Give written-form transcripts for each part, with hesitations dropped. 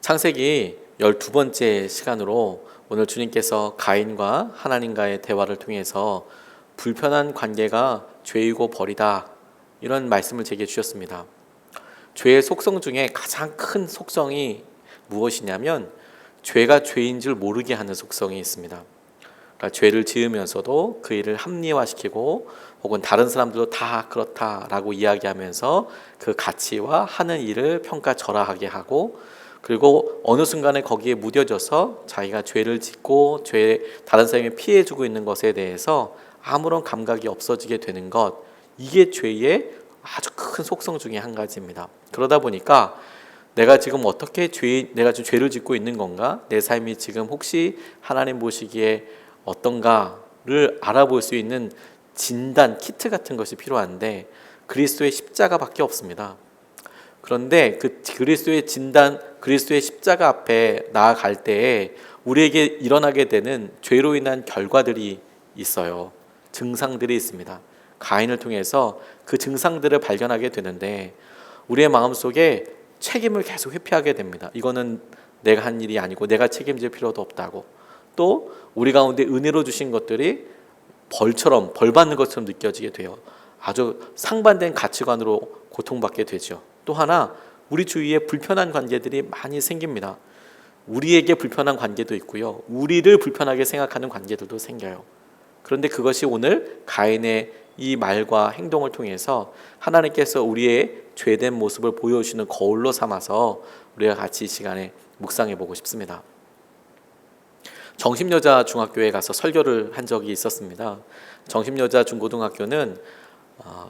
창세기 12번째 시간으로 오늘 주님께서 가인과 하나님과의 대화를 통해서 불편한 관계가 죄이고 벌이다, 이런 말씀을 제게 주셨습니다. 죄의 속성 중에 가장 큰 속성이 무엇이냐면 죄가 죄인 줄 모르게 하는 속성이 있습니다. 그러니까 죄를 지으면서도 그 일을 합리화시키고 혹은 다른 사람들도 다 그렇다라고 이야기하면서 그 가치와 하는 일을 평가절하하게 하고, 그리고 어느 순간에 거기에 무뎌져서 자기가 죄를 짓고 다른 사람이 피해주고 있는 것에 대해서 아무런 감각이 없어지게 되는 것, 이게 죄의 아주 큰 속성 중에 한 가지입니다. 그러다 보니까 내가 지금 내가 지금 죄를 짓고 있는 건가? 내 삶이 지금 혹시 하나님 보시기에 어떤가를 알아볼 수 있는 진단 키트 같은 것이 필요한데 그리스도의 십자가밖에 없습니다. 그런데 그 그리스도의 진단, 그리스도의 십자가 앞에 나아갈 때에 우리에게 일어나게 되는 죄로 인한 결과들이 있어요. 증상들이 있습니다. 가인을 통해서 그 증상들을 발견하게 되는데 우리의 마음속에 책임을 계속 회피하게 됩니다. 이거는 내가 한 일이 아니고 내가 책임질 필요도 없다고. 또 우리 가운데 은혜로 주신 것들이 벌 받는 것처럼 느껴지게 돼요. 아주 상반된 가치관으로 고통받게 되죠. 또 하나, 우리 주위에 불편한 관계들이 많이 생깁니다. 우리에게 불편한 관계도 있고요, 우리를 불편하게 생각하는 관계들도 생겨요. 그런데 그것이 오늘 가인의 이 말과 행동을 통해서 하나님께서 우리의 죄된 모습을 보여주시는 거울로 삼아서 우리가 같이 이 시간에 묵상해 보고 싶습니다. 정심여자 중학교에 가서 설교를 한 적이 있었습니다. 정심여자 중고등학교는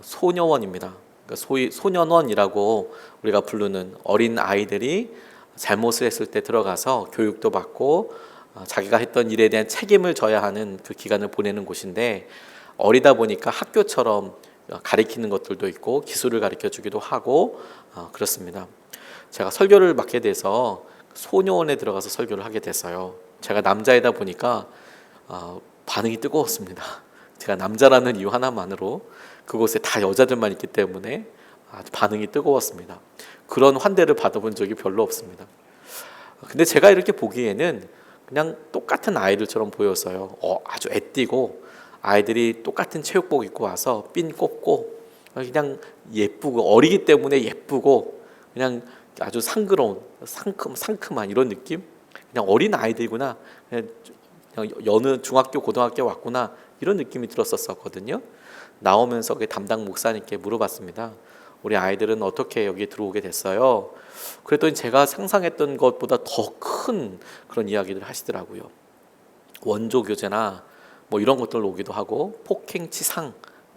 소녀원입니다. 소위 소년원이라고 우리가 부르는 어린 아이들이 잘못을 했을 때 들어가서 교육도 받고 자기가 했던 일에 대한 책임을 져야 하는 그 기간을 보내는 곳인데, 어리다 보니까 학교처럼 가르치는 것들도 있고 기술을 가르쳐 주기도 하고 그렇습니다. 제가 설교를 맡게 돼서 소녀원에 들어가서 설교를 하게 됐어요. 제가 남자이다 보니까 반응이 뜨거웠습니다. 제가 남자라는 이유 하나만으로 그곳에 다 여자들만 있기 때문에 아주 반응이 뜨거웠습니다. 그런 환대를 받아본 적이 별로 없습니다. 근데 제가 이렇게 보기에는 그냥 똑같은 아이들처럼 보였어요. 아주 애띠고 아이들이 똑같은 체육복 입고 와서 핀 꽂고 그냥 예쁘고, 어리기 때문에 예쁘고 그냥 아주 상큼한 이런 느낌? 그냥 어린 아이들이구나, 그냥 여느 중학교 고등학교 왔구나, 이런 느낌이 들었었거든요. 나오면서 그 담당 목사님께 물어봤습니다. 우리 아이들은 어떻게 여기 들어오게 됐어요? 그랬더니 제가 상상했던 것보다 더 큰 그런 이야기를 하시더라고요. 원조 교제나 뭐 이런 것들로 오기도 하고, 폭행치상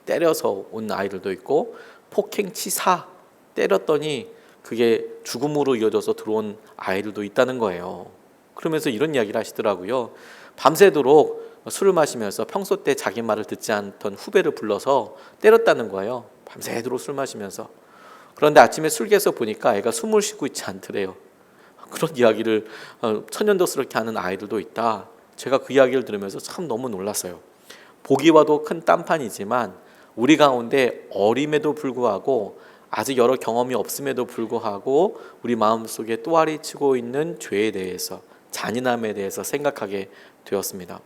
때려서 온 아이들도 있고, 폭행치사 때렸더니 그게 죽음으로 이어져서 들어온 아이들도 있다는 거예요. 그러면서 이런 이야기를 하시더라고요. 밤새도록 술을 마시면서 평소 때 자기 말을 듣지 않던 후배를 불러서 때렸다는 거예요. 밤새도록 술 마시면서. 그런데 아침에 술개에서 보니까 애가 숨을 쉬고 있지 않더래요. 그런 이야기를 천연덕스럽게 하는 아이들도 있다. 제가 그 이야기를 들으면서 참 너무 놀랐어요. 보기와도 큰 딴판이지만 우리 가운데 어림에도 불구하고, 아직 여러 경험이 없음에도 불구하고 우리 마음속에 또아리 치고 있는 죄에 대해서, 잔인함에 대해서 생각하게 되었습니다.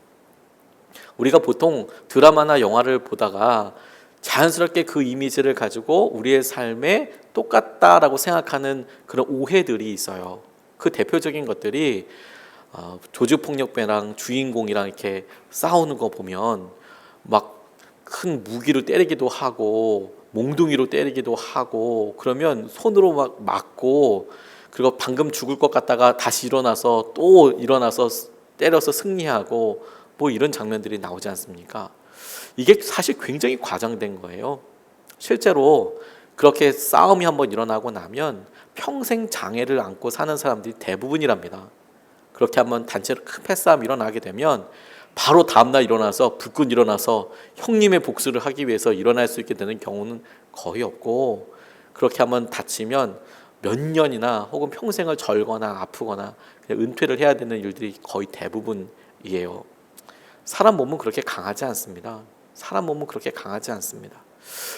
우리가 보통 드라마나 영화를 보다가 자연스럽게 그 이미지를 가지고 우리의 삶에 똑같다라고 생각하는 그런 오해들이 있어요. 그 대표적인 것들이 조직폭력배랑 주인공이랑 이렇게 싸우는 거 보면 막 큰 무기로 때리기도 하고 몽둥이로 때리기도 하고, 그러면 손으로 막 맞고, 그리고 방금 죽을 것 같다가 다시 일어나서 때려서 승리하고, 뭐 이런 장면들이 나오지 않습니까? 이게 사실 굉장히 과장된 거예요. 실제로 그렇게 싸움이 한번 일어나고 나면 평생 장애를 안고 사는 사람들이 대부분이랍니다. 그렇게 한번 단체로 큰 패싸움이 일어나게 되면 바로 다음날 불끈 일어나서 형님의 복수를 하기 위해서 일어날 수 있게 되는 경우는 거의 없고, 그렇게 한번 다치면 몇 년이나 혹은 평생을 절거나 아프거나 그냥 은퇴를 해야 되는 일들이 거의 대부분이에요. 사람 몸은 그렇게 강하지 않습니다.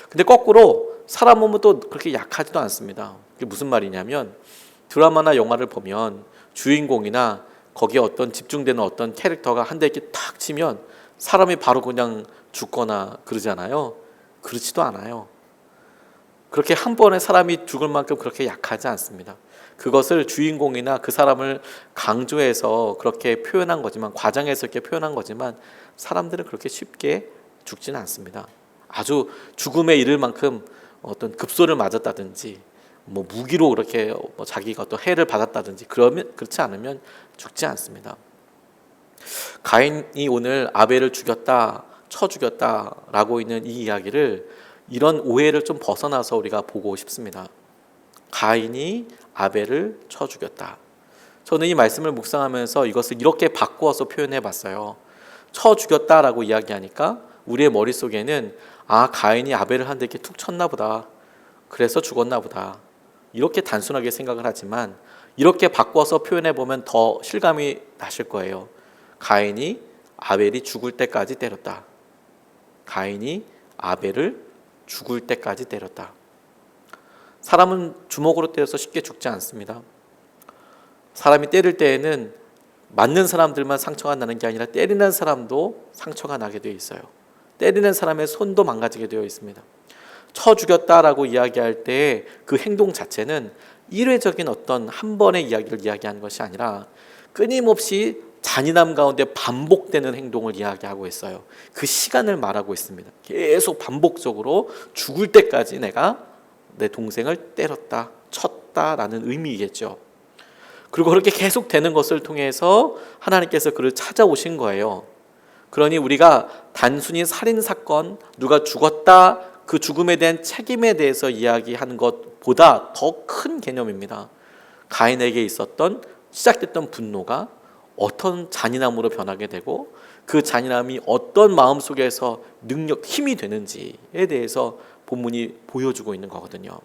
근데 거꾸로 사람 몸은 또 그렇게 약하지도 않습니다. 그게 무슨 말이냐면, 드라마나 영화를 보면 주인공이나 거기에 어떤 집중되는 어떤 캐릭터가 한 대 이렇게 탁 치면 사람이 바로 그냥 죽거나 그러잖아요. 그렇지도 않아요. 그렇게 한 번에 사람이 죽을 만큼 그렇게 약하지 않습니다. 그것을 주인공이나 그 사람을 강조해서 그렇게 표현한 거지만, 과장해서 이렇게 표현한 거지만, 사람들은 그렇게 쉽게 죽지는 않습니다. 아주 죽음에 이를 만큼 어떤 급소를 맞았다든지, 뭐 무기로 그렇게 자기가 어떤 해를 받았다든지, 그렇지 않으면 죽지 않습니다. 가인이 오늘 아벨을 죽였다, 쳐 죽였다라고 있는 이 이야기를, 이런 오해를 좀 벗어나서 우리가 보고 싶습니다. 가인이 아벨을 쳐 죽였다. 저는 이 말씀을 묵상하면서 이것을 이렇게 바꾸어서 표현해 봤어요. 쳐 죽였다라고 이야기하니까 우리의 머릿속에는 가인이 아벨을 한 대 이렇게 툭 쳤나 보다, 그래서 죽었나 보다, 이렇게 단순하게 생각을 하지만, 이렇게 바꿔서 표현해 보면 더 실감이 나실 거예요. 가인이 아벨이 죽을 때까지 때렸다. 가인이 아벨을 죽을 때까지 때렸다. 사람은 주먹으로 때려서 쉽게 죽지 않습니다. 사람이 때릴 때에는 맞는 사람들만 상처가 나는 게 아니라 때리는 사람도 상처가 나게 되어 있어요. 때리는 사람의 손도 망가지게 되어 있습니다. 쳐 죽였다라고 이야기할 때 그 행동 자체는 일회적인 어떤 한 번의 이야기를 이야기하는 것이 아니라 끊임없이 잔인함 가운데 반복되는 행동을 이야기하고 있어요. 그 시간을 말하고 있습니다. 계속 반복적으로 죽을 때까지 내가 내 동생을 때렸다, 쳤다라는 의미이겠죠. 그리고 그렇게 계속 되는 것을 통해서 하나님께서 그를 찾아오신 거예요. 그러니 우리가 단순히 살인사건, 누가 죽었다, 그 죽음에 대한 책임에 대해서 이야기하는 것보다 더 큰 개념입니다. 가인에게 있었던 시작됐던 분노가 어떤 잔인함으로 변하게 되고, 그 잔인함이 어떤 마음속에서 능력, 힘이 되는지에 대해서 본문이 보여주고 있는 거거든요.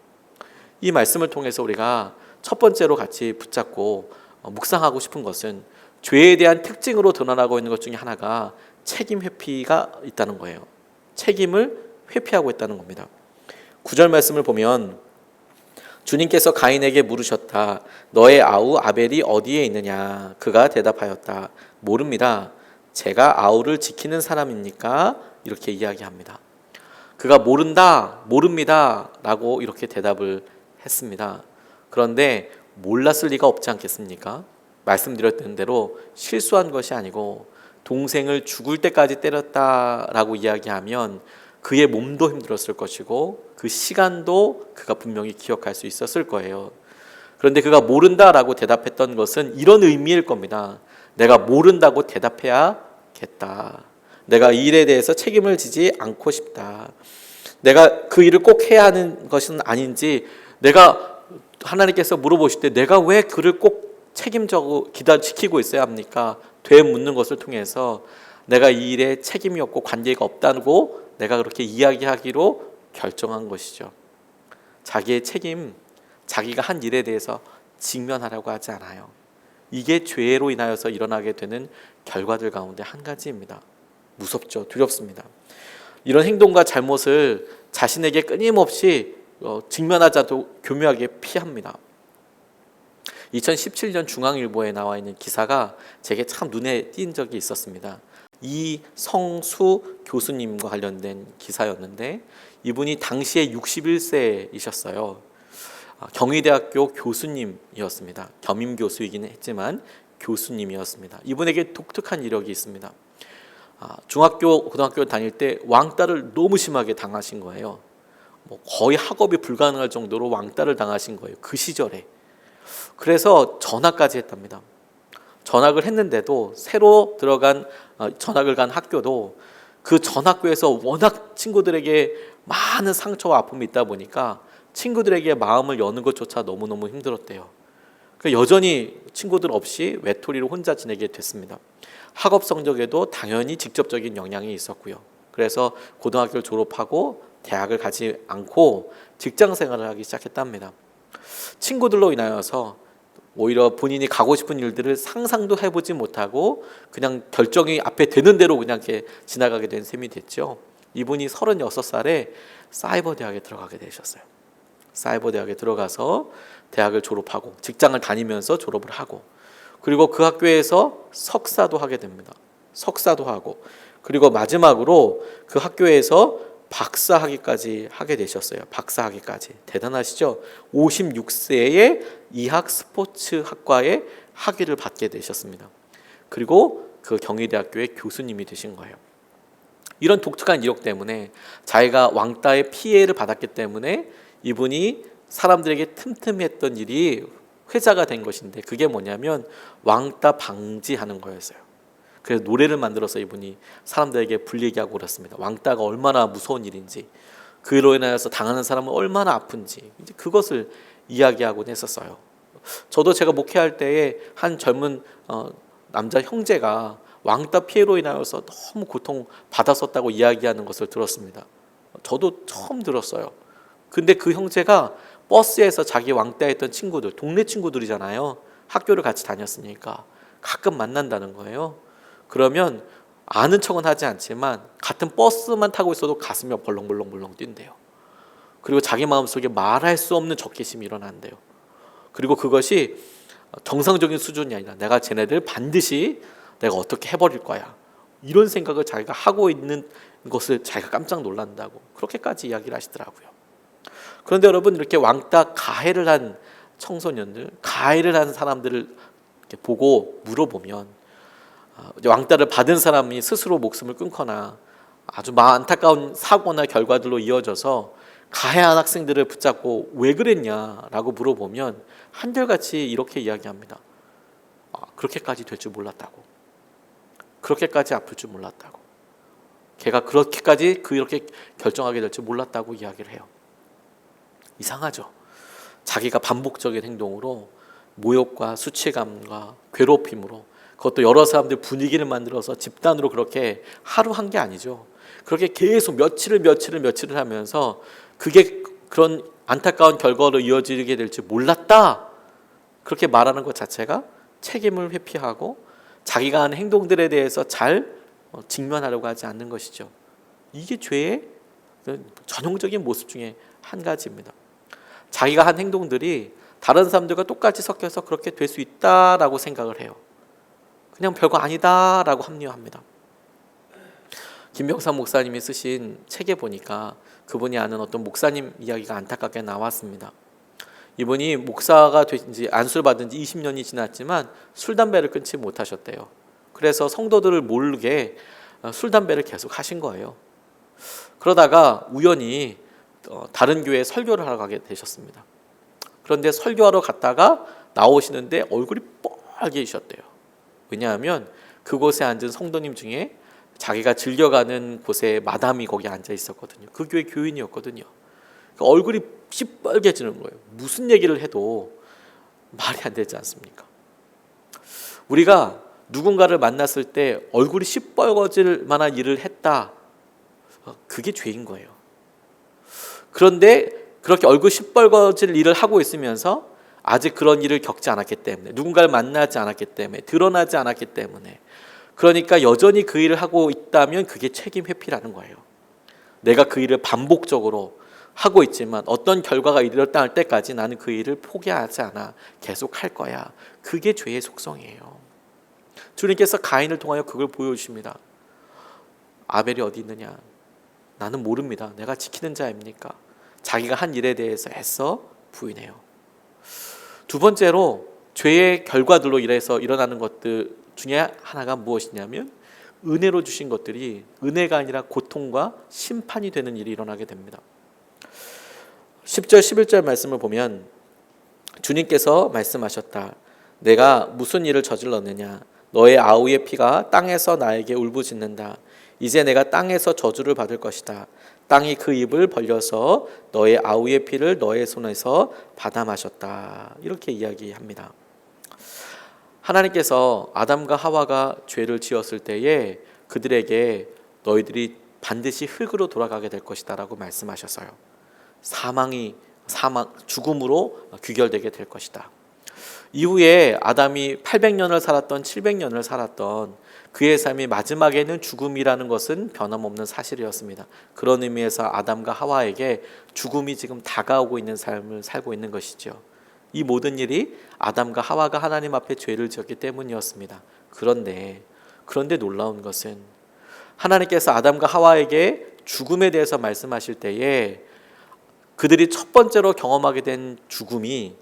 이 말씀을 통해서 우리가 첫 번째로 같이 붙잡고 묵상하고 싶은 것은, 죄에 대한 특징으로 드러나고 있는 것 중에 하나가 책임 회피가 있다는 거예요. 책임을 회피하고 있다는 겁니다. 9절 말씀을 보면 주님께서 가인에게 물으셨다. 너의 아우 아벨이 어디에 있느냐? 그가 대답하였다. 모릅니다. 제가 아우를 지키는 사람입니까? 이렇게 이야기합니다. 그가 모른다, 모릅니다 라고 이렇게 대답을 했습니다. 그런데 몰랐을 리가 없지 않겠습니까? 말씀드렸던 대로 실수한 것이 아니고 동생을 죽을 때까지 때렸다라고 이야기하면 그의 몸도 힘들었을 것이고 그 시간도 그가 분명히 기억할 수 있었을 거예요. 그런데 그가 모른다라고 대답했던 것은 이런 의미일 겁니다. 내가 모른다고 대답해야겠다. 내가 이 일에 대해서 책임을 지지 않고 싶다. 내가 그 일을 꼭 해야 하는 것은 아닌지, 내가 하나님께서 물어보실 때 내가 왜 그를 꼭 책임져고 지키고 있어야 합니까? 되묻는 것을 통해서 내가 이 일에 책임이 없고 관계가 없다고 내가 그렇게 이야기하기로 결정한 것이죠. 자기의 책임, 자기가 한 일에 대해서 직면하려고 하지 않아요. 이게 죄로 인하여서 일어나게 되는 결과들 가운데 한 가지입니다. 무섭죠. 두렵습니다. 이런 행동과 잘못을 자신에게 끊임없이 직면하자도 교묘하게 피합니다. 2017년 중앙일보에 나와 있는 기사가 제게 참 눈에 띈 적이 있었습니다. 이성수 교수님과 관련된 기사였는데, 이분이 당시에 61세이셨어요. 경희대학교 교수님이었습니다. 겸임 교수이기는 했지만 교수님이었습니다. 이분에게 독특한 이력이 있습니다. 중학교, 고등학교 다닐 때 왕따를 너무 심하게 당하신 거예요. 거의 학업이 불가능할 정도로 왕따를 당하신 거예요. 그 시절에. 그래서 전학까지 했답니다. 전학을 했는데도 새로 들어간 전학을 간 학교도 그 전학교에서 워낙 친구들에게 많은 상처와 아픔이 있다 보니까 친구들에게 마음을 여는 것조차 너무너무 힘들었대요. 여전히 친구들 없이 외톨이로 혼자 지내게 됐습니다. 학업 성적에도 당연히 직접적인 영향이 있었고요. 그래서 고등학교를 졸업하고 대학을 가지 않고 직장 생활을 하기 시작했답니다. 친구들로 인하여서 오히려 본인이 가고 싶은 일들을 상상도 해보지 못하고 그냥 결정이 앞에 되는 대로 그냥 이렇게 지나가게 된 셈이 됐죠. 이분이 36살에 사이버 대학에 들어가게 되셨어요. 사이버 대학에 들어가서 대학을 졸업하고 직장을 다니면서 졸업을 하고, 그리고 그 학교에서 석사도 하게 됩니다. 석사도 하고, 그리고 마지막으로 그 학교에서 박사학위까지 하게 되셨어요. 박사학위까지. 대단하시죠? 56세에 이학 스포츠학과의 학위를 받게 되셨습니다. 그리고 그 경희대학교의 교수님이 되신 거예요. 이런 독특한 이력 때문에 자기가 왕따의 피해를 받았기 때문에 이분이 사람들에게 틈틈했던 일이 회자가 된 것인데, 그게 뭐냐면 왕따 방지하는 거였어요. 그래서 노래를 만들어서 이분이 사람들에게 불리게 하고 그랬습니다. 왕따가 얼마나 무서운 일인지, 그로 인하여서 당하는 사람은 얼마나 아픈지, 이제 그것을 이야기하곤 했었어요. 저도 제가 목회할 때에 한 젊은 남자 형제가 왕따 피해로 인하여서 너무 고통 받았었다고 이야기하는 것을 들었습니다. 저도 처음 들었어요. 근데 그 형제가 버스에서 자기 왕따했던 친구들, 동네 친구들이잖아요. 학교를 같이 다녔으니까 가끔 만난다는 거예요. 그러면 아는 척은 하지 않지만 같은 버스만 타고 있어도 가슴이 벌렁벌렁 뛴대요. 그리고 자기 마음속에 말할 수 없는 적개심이 일어난대요. 그리고 그것이 정상적인 수준이 아니라 내가 쟤네들 반드시 내가 어떻게 해버릴 거야, 이런 생각을 자기가 하고 있는 것을 자기가 깜짝 놀란다고 그렇게까지 이야기를 하시더라고요. 그런데 여러분, 이렇게 왕따 가해를 한 청소년들, 가해를 한 사람들을 보고 물어보면 왕따를 받은 사람이 스스로 목숨을 끊거나 아주 안타까운 사고나 결과들로 이어져서 가해한 학생들을 붙잡고 왜 그랬냐라고 물어보면 한결같이 이렇게 이야기합니다. 그렇게까지 될 줄 몰랐다고. 그렇게까지 아플 줄 몰랐다고. 걔가 그렇게까지 그렇게 결정하게 될 줄 몰랐다고 이야기를 해요. 이상하죠. 자기가 반복적인 행동으로 모욕과 수치감과 괴롭힘으로, 그것도 여러 사람들 분위기를 만들어서 집단으로 그렇게 하루 한 게 아니죠. 그렇게 계속 며칠을 하면서 그게 그런 안타까운 결과로 이어지게 될 줄 몰랐다, 그렇게 말하는 것 자체가 책임을 회피하고 자기가 하는 행동들에 대해서 잘 직면하려고 하지 않는 것이죠. 이게 죄의 전형적인 모습 중에 한 가지입니다. 자기가 한 행동들이 다른 사람들과 똑같이 섞여서 그렇게 될 수 있다라고 생각을 해요. 그냥 별거 아니다라고 합리화합니다. 김병삼 목사님이 쓰신 책에 보니까 그분이 아는 어떤 목사님 이야기가 안타깝게 나왔습니다. 이분이 목사가 된 지, 안수를 받은 지 20년이 지났지만 술, 담배를 끊지 못하셨대요. 그래서 성도들을 모르게 술, 담배를 계속 하신 거예요. 그러다가 우연히 다른 교회에 설교를 하러 가게 되셨습니다. 그런데 설교하러 갔다가 나오시는데 얼굴이 빨개지셨대요. 왜냐하면 그곳에 앉은 성도님 중에 자기가 즐겨가는 곳에 마담이 거기 앉아 있었거든요. 그 교회 교인이었거든요. 그러니까 얼굴이 시뻘개지는 거예요. 무슨 얘기를 해도 말이 안 되지 않습니까? 우리가 누군가를 만났을 때 얼굴이 시뻘거질 만한 일을 했다, 그게 죄인 거예요. 그런데 그렇게 얼굴 시뻘거질 일을 하고 있으면서 아직 그런 일을 겪지 않았기 때문에, 누군가를 만나지 않았기 때문에, 드러나지 않았기 때문에, 그러니까 여전히 그 일을 하고 있다면 그게 책임 회피라는 거예요. 내가 그 일을 반복적으로 하고 있지만 어떤 결과가 이르렀다 할 때까지 나는 그 일을 포기하지 않아 계속 할 거야. 그게 죄의 속성이에요. 주님께서 가인을 통하여 그걸 보여주십니다. 아벨이 어디 있느냐? 나는 모릅니다. 내가 지키는 자입니까? 자기가 한 일에 대해서 애써 부인해요. 두 번째로 죄의 결과들로 인해서 일어나는 것들 중에 하나가 무엇이냐면 은혜로 주신 것들이 은혜가 아니라 고통과 심판이 되는 일이 일어나게 됩니다. 10절 11절 말씀을 보면 주님께서 말씀하셨다. 내가 무슨 일을 저질렀느냐? 너의 아우의 피가 땅에서 나에게 울부짖는다. 이제 내가 땅에서 저주를 받을 것이다. 땅이 그 입을 벌려서 너의 아우의 피를 너의 손에서 받아 마셨다. 이렇게 이야기합니다. 하나님께서 아담과 하와가 죄를 지었을 때에 그들에게 너희들이 반드시 흙으로 돌아가게 될 것이다 라고 말씀하셨어요. 죽음으로 귀결되게 될 것이다. 이후에 아담이 800년을 살았던 700년을 살았던 그의 삶이 마지막에는 죽음이라는 것은 변함없는 사실이었습니다. 그런 의미에서 아담과 하와에게 죽음이 지금 다가오고 있는 삶을 살고 있는 것이죠. 이 모든 일이 아담과 하와가 하나님 앞에 죄를 지었기 때문이었습니다. 그런데 놀라운 것은 하나님께서 아담과 하와에게 죽음에 대해서 말씀하실 때에 그들이 첫 번째로 경험하게 된 죽음이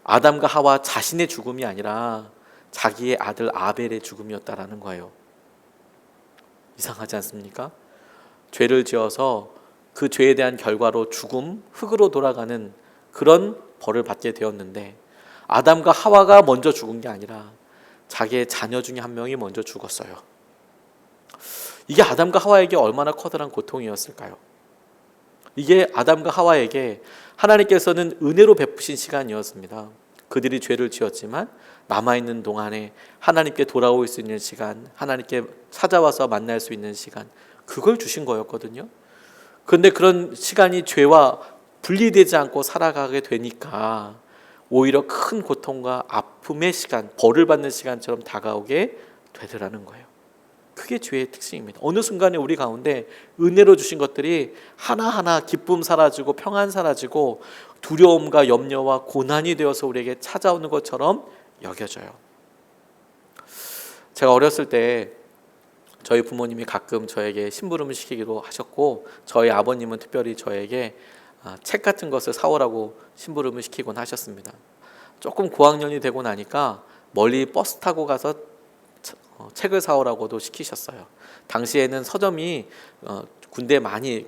아담과 하와 자신의 죽음이 아니라 자기의 아들 아벨의 죽음이었다라는 거예요. 이상하지 않습니까? 죄를 지어서 그 죄에 대한 결과로 죽음, 흙으로 돌아가는 그런 벌을 받게 되었는데 아담과 하와가 먼저 죽은 게 아니라 자기의 자녀 중에 한 명이 먼저 죽었어요. 이게 아담과 하와에게 얼마나 커다란 고통이었을까요? 이게 아담과 하와에게 하나님께서는 은혜로 베푸신 시간이었습니다. 그들이 죄를 지었지만 남아있는 동안에 하나님께 돌아올 수 있는 시간, 하나님께 찾아와서 만날 수 있는 시간, 그걸 주신 거였거든요. 그런데 그런 시간이 죄와 분리되지 않고 살아가게 되니까 오히려 큰 고통과 아픔의 시간, 벌을 받는 시간처럼 다가오게 되더라는 거예요. 그게 죄의 특징입니다. 어느 순간에 우리 가운데 은혜로 주신 것들이 하나하나 기쁨 사라지고 평안 사라지고 두려움과 염려와 고난이 되어서 우리에게 찾아오는 것처럼 여겨져요. 제가 어렸을 때 저희 부모님이 가끔 저에게 심부름을 시키기도 하셨고 저희 아버님은 특별히 저에게 책 같은 것을 사오라고 심부름을 시키곤 하셨습니다. 조금 고학년이 되고 나니까 멀리 버스 타고 가서 책을 사오라고도 시키셨어요. 당시에는 서점이 군대에 많이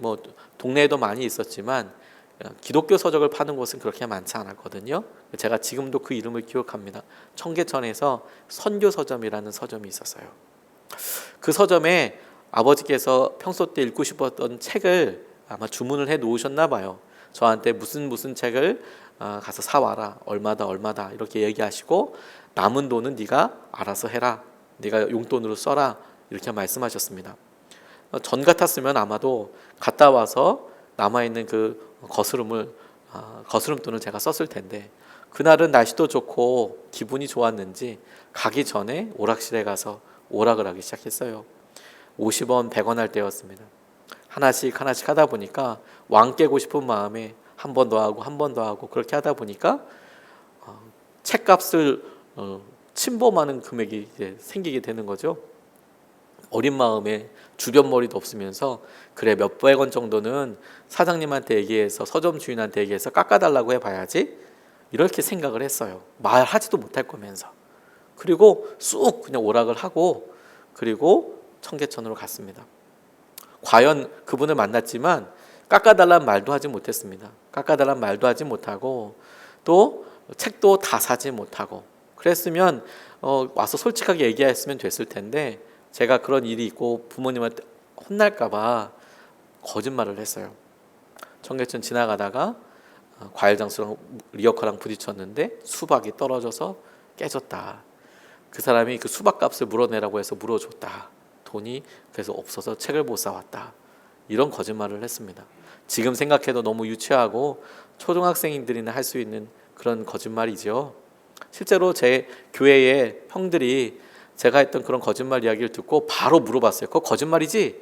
동네에도 많이 있었지만 기독교 서적을 파는 곳은 그렇게 많지 않았거든요. 제가 지금도 그 이름을 기억합니다. 청계천에서 선교 서점이라는 서점이 있었어요. 그 서점에 아버지께서 평소 때 읽고 싶었던 책을 아마 주문을 해 놓으셨나 봐요. 저한테 무슨 책을 가서 사와라, 얼마다 이렇게 얘기하시고 남은 돈은 네가 알아서 해라, 네가 용돈으로 써라 이렇게 말씀하셨습니다. 전 같았으면 아마도 갔다 와서 남아있는 그 거스름돈을 제가 썼을 텐데 그날은 날씨도 좋고 기분이 좋았는지 가기 전에 오락실에 가서 오락을 하기 시작했어요. 50원, 100원 할 때였습니다. 하나씩 하다 보니까 왕 깨고 싶은 마음에 한 번 더 하고 그렇게 하다 보니까 책값을 침범하는 금액이 이제 생기게 되는 거죠. 어린 마음에 주변 머리도 없으면서 그래 몇백 원 정도는 사장님한테 얘기해서 서점 주인한테 얘기해서 깎아달라고 해봐야지 이렇게 생각을 했어요. 말하지도 못할 거면서. 그리고 쑥 그냥 오락을 하고 그리고 청계천으로 갔습니다. 과연 그분을 만났지만 깎아달라는 말도 하지 못했습니다. 깎아달라는 말도 하지 못하고 또 책도 다 사지 못하고 그랬으면 와서 솔직하게 얘기했으면 됐을 텐데 제가 그런 일이 있고 부모님한테 혼날까 봐 거짓말을 했어요. 청계천 지나가다가 과일 장수랑 리어카랑 부딪혔는데 수박이 떨어져서 깨졌다. 그 사람이 그 수박값을 물어내라고 해서 물어줬다. 돈이 그래서 없어서 책을 못 사왔다. 이런 거짓말을 했습니다. 지금 생각해도 너무 유치하고 초등학생들이나 할 수 있는 그런 거짓말이죠. 실제로 제 교회의 형들이 제가 했던 그런 거짓말 이야기를 듣고 바로 물어봤어요. 그거 거짓말이지?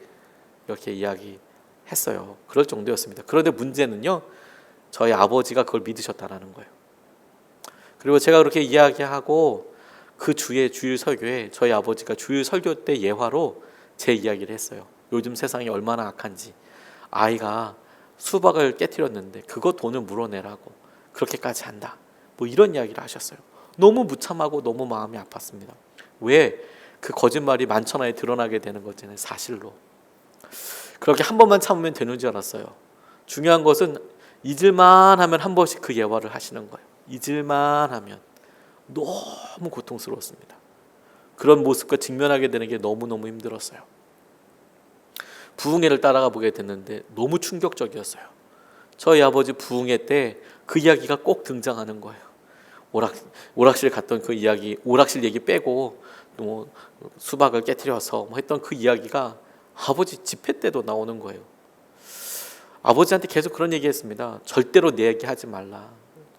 이렇게 이야기했어요. 그럴 정도였습니다. 그런데 문제는요, 저희 아버지가 그걸 믿으셨다라는 거예요. 그리고 제가 그렇게 이야기하고 그 주일 설교에 저희 아버지가 주일 설교 때 예화로 제 이야기를 했어요. 요즘 세상이 얼마나 악한지 아이가 수박을 깨트렸는데 그거 돈을 물어내라고 그렇게까지 한다. 뭐 이런 이야기를 하셨어요. 너무 무참하고 너무 마음이 아팠습니다. 왜? 그 거짓말이 만천하에 드러나게 되는 거잖아요. 사실로. 그렇게 한 번만 참으면 되는 줄 알았어요. 중요한 것은 잊을만 하면 한 번씩 그 예화를 하시는 거예요. 잊을만 하면. 너무 고통스러웠습니다. 그런 모습과 직면하게 되는 게 너무너무 힘들었어요. 부흥회를 따라가 보게 됐는데 너무 충격적이었어요. 저희 아버지 부흥회 때 그 이야기가 꼭 등장하는 거예요. 오락실 갔던 그 이야기, 오락실 얘기 빼고 뭐 수박을 깨트려서 뭐 했던 그 이야기가 아버지 집회 때도 나오는 거예요. 아버지한테 계속 그런 얘기했습니다. 절대로 내 얘기하지 말라.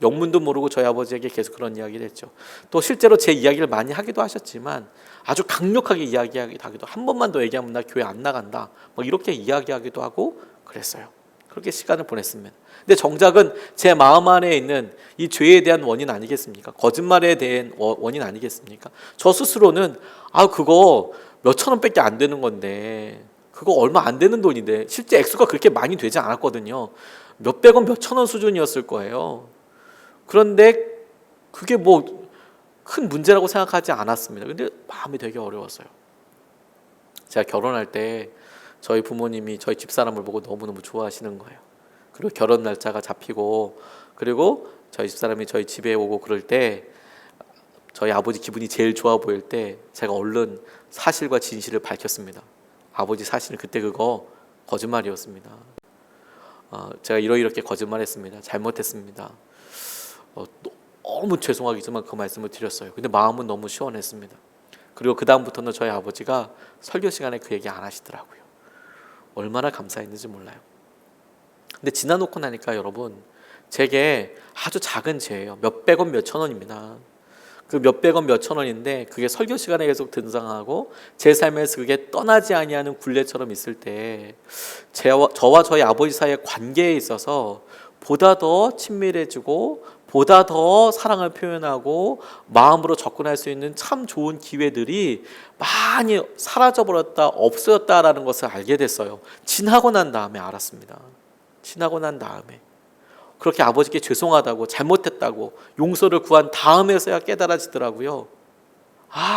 영문도 모르고 저희 아버지에게 계속 그런 이야기를 했죠. 또 실제로 제 이야기를 많이 하기도 하셨지만 아주 강력하게 이야기하기도 하기도 한 번만 더 얘기하면 나 교회 안 나간다. 뭐 이렇게 이야기하기도 하고 그랬어요. 그렇게 시간을 보냈습니다. 근데 정작은 제 마음 안에 있는 이 죄에 대한 원인 아니겠습니까? 거짓말에 대한 원인 아니겠습니까? 저 스스로는 그거 몇천 원밖에 안 되는 건데, 그거 얼마 안 되는 돈인데, 실제 액수가 그렇게 많이 되지 않았거든요. 몇백 원, 몇천 원 수준이었을 거예요. 그런데 그게 뭐 큰 문제라고 생각하지 않았습니다. 근데 마음이 되게 어려웠어요. 제가 결혼할 때 저희 부모님이 저희 집사람을 보고 너무너무 좋아하시는 거예요. 그리고 결혼 날짜가 잡히고, 그리고 저희 집사람이 저희 집에 오고 그럴 때 저희 아버지 기분이 제일 좋아 보일 때 제가 얼른 사실과 진실을 밝혔습니다. 아버지, 사실은 그때 그거 거짓말이었습니다. 제가 이렇게 거짓말했습니다. 잘못했습니다. 너무 죄송하겠지만 그 말씀을 드렸어요. 근데 마음은 너무 시원했습니다. 그리고 그 다음부터는 저희 아버지가 설교 시간에 그 얘기 안 하시더라고요. 얼마나 감사했는지 몰라요. 근데 지나놓고 나니까 여러분, 제게 아주 작은 죄예요. 몇백 원, 몇천 원입니다. 그 몇백 원, 몇천 원인데 그게 설교 시간에 계속 등장하고 제 삶에서 그게 떠나지 아니하는 굴레처럼 있을 때 저와 저희 아버지 사이의 관계에 있어서 보다 더 친밀해지고 보다 더 사랑을 표현하고 마음으로 접근할 수 있는 참 좋은 기회들이 많이 사라져버렸다, 없어졌다라는 것을 알게 됐어요. 지나고 난 다음에 알았습니다. 지나고 난 다음에 그렇게 아버지께 죄송하다고, 잘못했다고 용서를 구한 다음에서야 깨달아지더라고요.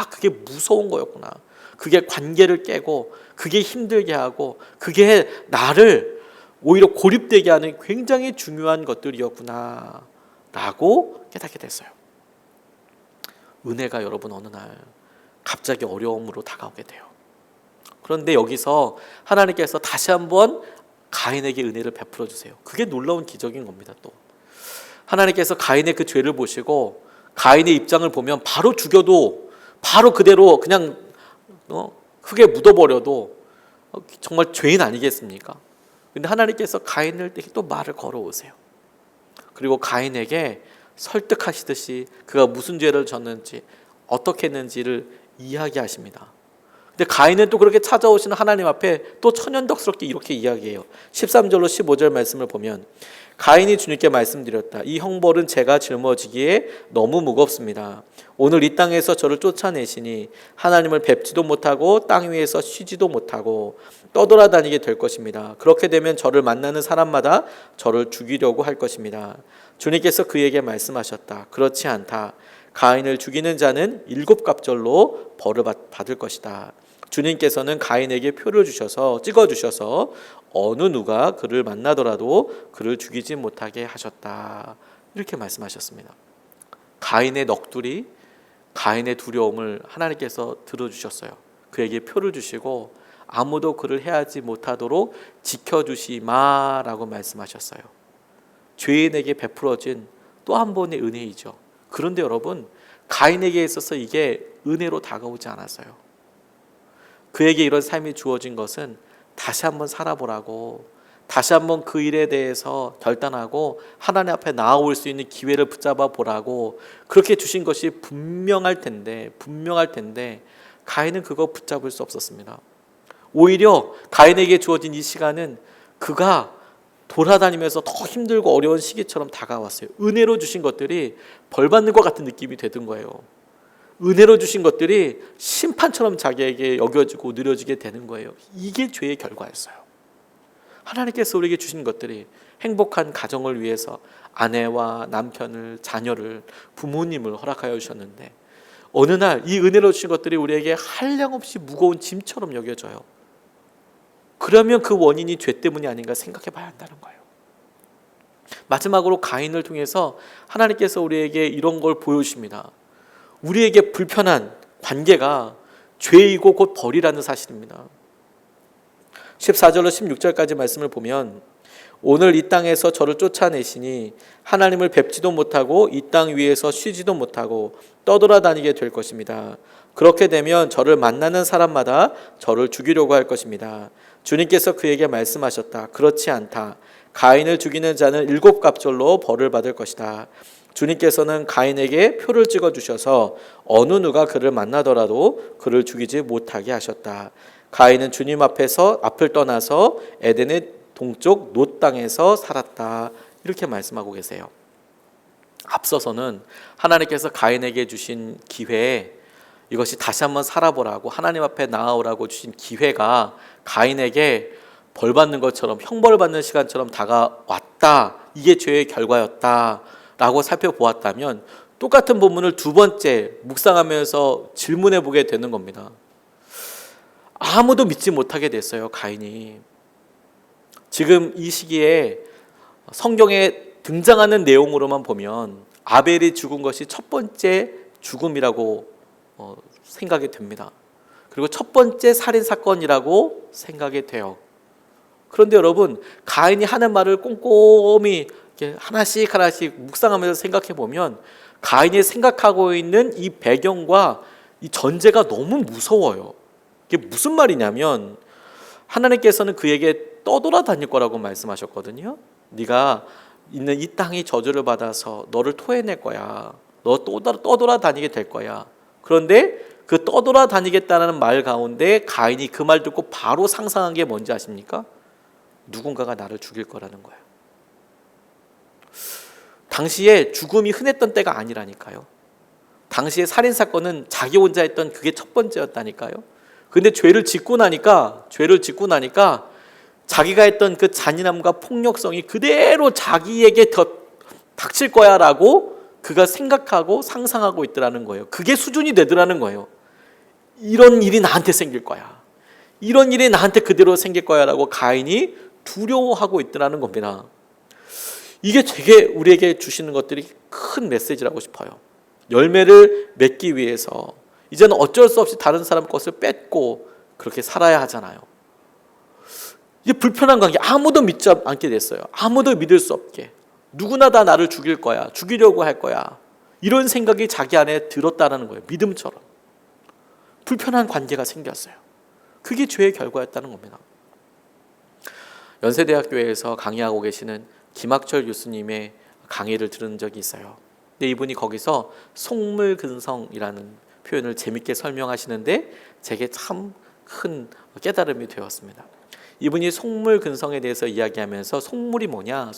그게 무서운 거였구나. 그게 관계를 깨고, 그게 힘들게 하고, 그게 나를 오히려 고립되게 하는 굉장히 중요한 것들이었구나 라고 깨닫게 됐어요. 은혜가 여러분 어느 날 갑자기 어려움으로 다가오게 돼요. 그런데 여기서 하나님께서 다시 한번 가인에게 은혜를 베풀어 주세요. 그게 놀라운 기적인 겁니다. 또 하나님께서 가인의 그 죄를 보시고 가인의 입장을 보면 바로 죽여도, 바로 그대로 그냥 흙에 묻어버려도 정말 죄인 아니겠습니까? 근데 하나님께서 가인을 또 말을 걸어오세요. 그리고 가인에게 설득하시듯이 그가 무슨 죄를 졌는지, 어떻게 했는지를 이야기하십니다. 근데 가인은 또 그렇게 찾아오시는 하나님 앞에 또 천연덕스럽게 이렇게 이야기해요. 13절로 15절 말씀을 보면, 가인이 주님께 말씀드렸다. 이 형벌은 제가 짊어지기에 너무 무겁습니다. 오늘 이 땅에서 저를 쫓아내시니 하나님을 뵙지도 못하고 땅 위에서 쉬지도 못하고 떠돌아다니게 될 것입니다. 그렇게 되면 저를 만나는 사람마다 저를 죽이려고 할 것입니다. 주님께서 그에게 말씀하셨다. 그렇지 않다. 가인을 죽이는 자는 7갑절로 벌을 받을 것이다. 주님께서는 가인에게 표를 찍어주셔서 어느 누가 그를 만나더라도 그를 죽이지 못하게 하셨다. 이렇게 말씀하셨습니다. 가인의 넋두리, 가인의 두려움을 하나님께서 들어주셨어요. 그에게 표를 주시고 아무도 그를 해하지 못하도록 지켜주시마라고 말씀하셨어요. 죄인에게 베풀어진 또 한 번의 은혜이죠. 그런데 여러분, 가인에게 있어서 이게 은혜로 다가오지 않았어요. 그에게 이런 삶이 주어진 것은 다시 한번 살아보라고, 다시 한번 그 일에 대해서 결단하고 하나님 앞에 나아올 수 있는 기회를 붙잡아 보라고 그렇게 주신 것이 분명할 텐데 가인은 그거 붙잡을 수 없었습니다. 오히려 가인에게 주어진 이 시간은 그가 돌아다니면서 더 힘들고 어려운 시기처럼 다가왔어요. 은혜로 주신 것들이 벌 받는 것 같은 느낌이 되던 거예요. 은혜로 주신 것들이 심판처럼 자기에게 여겨지고 느려지게 되는 거예요. 이게 죄의 결과였어요. 하나님께서 우리에게 주신 것들이 행복한 가정을 위해서 아내와 남편을, 자녀를, 부모님을 허락하여 주셨는데 어느 날 이 은혜로 주신 것들이 우리에게 한량없이 무거운 짐처럼 여겨져요. 그러면 그 원인이 죄 때문이 아닌가 생각해 봐야 한다는 거예요. 마지막으로 가인을 통해서 하나님께서 우리에게 이런 걸 보여주십니다. 우리에게 불편한 관계가 죄이고 곧 벌이라는 사실입니다. 14절로 16절까지 말씀을 보면, 오늘 이 땅에서 저를 쫓아내시니 하나님을 뵙지도 못하고 이 땅 위에서 쉬지도 못하고 떠돌아다니게 될 것입니다. 그렇게 되면 저를 만나는 사람마다 저를 죽이려고 할 것입니다. 주님께서 그에게 말씀하셨다. 그렇지 않다. 가인을 죽이는 자는 7갑절로 벌을 받을 것이다. 주님께서는 가인에게 표를 찍어주셔서 어느 누가 그를 만나더라도 그를 죽이지 못하게 하셨다. 가인은 주님 앞을 떠나서 에덴의 동쪽 놋 땅에서 살았다. 이렇게 말씀하고 계세요. 앞서서는 하나님께서 가인에게 주신 기회, 이것이 다시 한번 살아보라고 하나님 앞에 나아오라고 주신 기회가 가인에게 벌받는 것처럼, 형벌받는 시간처럼 다가왔다. 이게 죄의 결과였다라고 살펴보았다면 똑같은 본문을 두 번째 묵상하면서 질문해 보게 되는 겁니다. 아무도 믿지 못하게 됐어요, 가인이. 지금 이 시기에 성경에 등장하는 내용으로만 보면 아벨이 죽은 것이 첫 번째 죽음이라고 생각이 됩니다. 그리고 첫 번째 살인 사건이라고 생각이 돼요. 그런데 여러분, 가인이 하는 말을 꼼꼼히 이렇게 하나씩 묵상하면서 생각해 보면 가인이 생각하고 있는 이 배경과 이 전제가 너무 무서워요. 이게 무슨 말이냐면 하나님께서는 그에게 떠돌아다닐 거라고 말씀하셨거든요. 네가 있는 이 땅이 저주를 받아서 너를 토해낼 거야. 너 떠돌아다니게 될 거야. 그런데 그 떠돌아다니겠다는 말 가운데 가인이 그 말 듣고 바로 상상한 게 뭔지 아십니까? 누군가가 나를 죽일 거라는 거예요. 당시에 죽음이 흔했던 때가 아니라니까요. 당시에 살인사건은 자기 혼자 했던 그게 첫 번째였다니까요. 근데 죄를 짓고 나니까 자기가 했던 그 잔인함과 폭력성이 그대로 자기에게 더 닥칠 거야 라고 그가 생각하고 상상하고 있더라는 거예요. 그게 수준이 되더라는 거예요. 이런 일이 나한테 생길 거야. 이런 일이 나한테 그대로 생길 거야 라고 가인이 두려워하고 있더라는 겁니다. 이게 되게 우리에게 주시는 것들이 큰 메시지라고 싶어요. 열매를 맺기 위해서 이제는 어쩔 수 없이 다른 사람 것을 뺏고 그렇게 살아야 하잖아요. 이게 불편한 관계, 아무도 믿지 않게 됐어요. 아무도 믿을 수 없게. 누구나 다 나를 죽일 거야. 죽이려고 할 거야. 이런 생각이 자기 안에 들었다는 거예요. 믿음처럼. 불편한 관계가 생겼어요. 그게 죄의 결과였다는 겁니다. 연세대학교에서 강의하고 계시는 김학철 교수님의 강의를 들은 적이 있어요. 근데 이분이 거기서 속물근성이라는 표현을 재밌게 설명하시는데 제게 참 큰 깨달음이 되었습니다. 이분이 속물근성에 대해서 이야기하면서 속물이 뭐냐?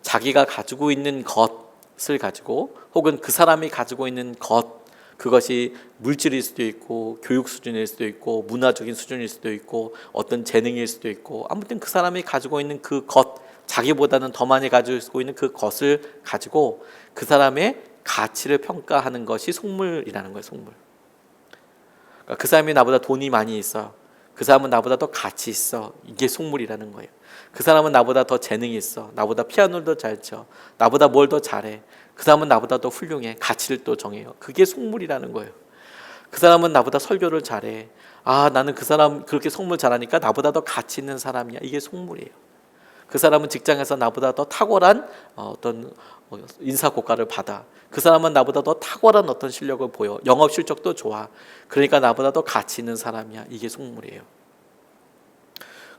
자기가 가지고 있는 것을 가지고 혹은 그 사람이 가지고 있는 것, 그것이 물질일 수도 있고 교육 수준일 수도 있고 문화적인 수준일 수도 있고 어떤 재능일 수도 있고 아무튼 그 사람이 가지고 있는 그 것, 자기보다는 더 많이 가지고 있는 그 것을 가지고 그 사람의 가치를 평가하는 것이 속물이라는 거예요. 속물. 그러니까 그 사람이 나보다 돈이 많이 있어. 그 사람은 나보다 더 가치 있어. 이게 속물이라는 거예요. 그 사람은 나보다 더 재능이 있어. 나보다 피아노를 더 잘 쳐. 나보다 뭘 더 잘해. 그 사람은 나보다 더 훌륭해. 가치를 또 정해요. 그게 속물이라는 거예요. 그 사람은 나보다 설교를 잘해. 아, 나는 그 사람 그렇게 속물 잘하니까 나보다 더 가치 있는 사람이야. 이게 속물이에요. 그 사람은 직장에서 나보다 더 탁월한 어떤 인사 고과를 받아. 그 사람은 나보다 더 탁월한 어떤 실력을 보여. 영업 실적도 좋아. 그러니까 나보다 더 가치 있는 사람이야. 이게 속물이에요.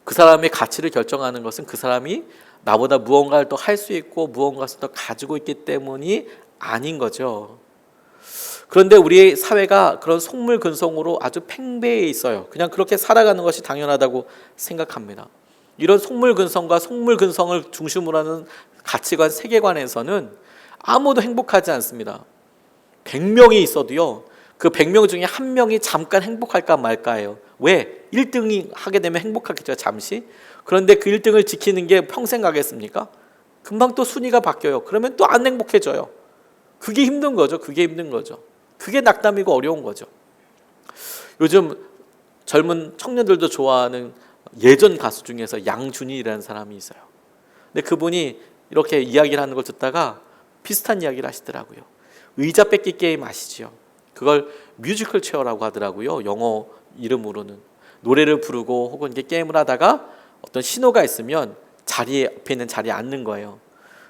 그 사람의 가치를 결정하는 것은 그 사람이 나보다 무언가를 더 할 수 있고 무언가를 더 가지고 있기 때문이 아닌 거죠. 그런데 우리 사회가 그런 속물근성으로 아주 팽배해 있어요. 그냥 그렇게 살아가는 것이 당연하다고 생각합니다. 이런 속물근성과 속물근성을 중심으로 하는 가치관, 세계관에서는 아무도 행복하지 않습니다. 100명이 있어도요, 그 100명 중에 한 명이 잠깐 행복할까 말까예요. 왜? 1등이 하게 되면 행복하겠죠, 잠시. 그런데 그 1등을 지키는 게 평생 가겠습니까? 금방 또 순위가 바뀌어요. 그러면 또 안 행복해져요. 그게 힘든 거죠. 그게 낙담이고 어려운 거죠. 요즘 젊은 청년들도 좋아하는 예전 가수 중에서 양준일이라는 사람이 있어요. 근데 그분이 이렇게 이야기를 하는 걸 듣다가 비슷한 이야기를 하시더라고요. 의자 뺏기 게임 아시죠? 그걸 뮤지컬 체어라고 하더라고요. 영어 이름으로는. 노래를 부르고 혹은 이렇게 게임을 하다가 어떤 신호가 있으면 옆에 있는 자리에 앉는 거예요.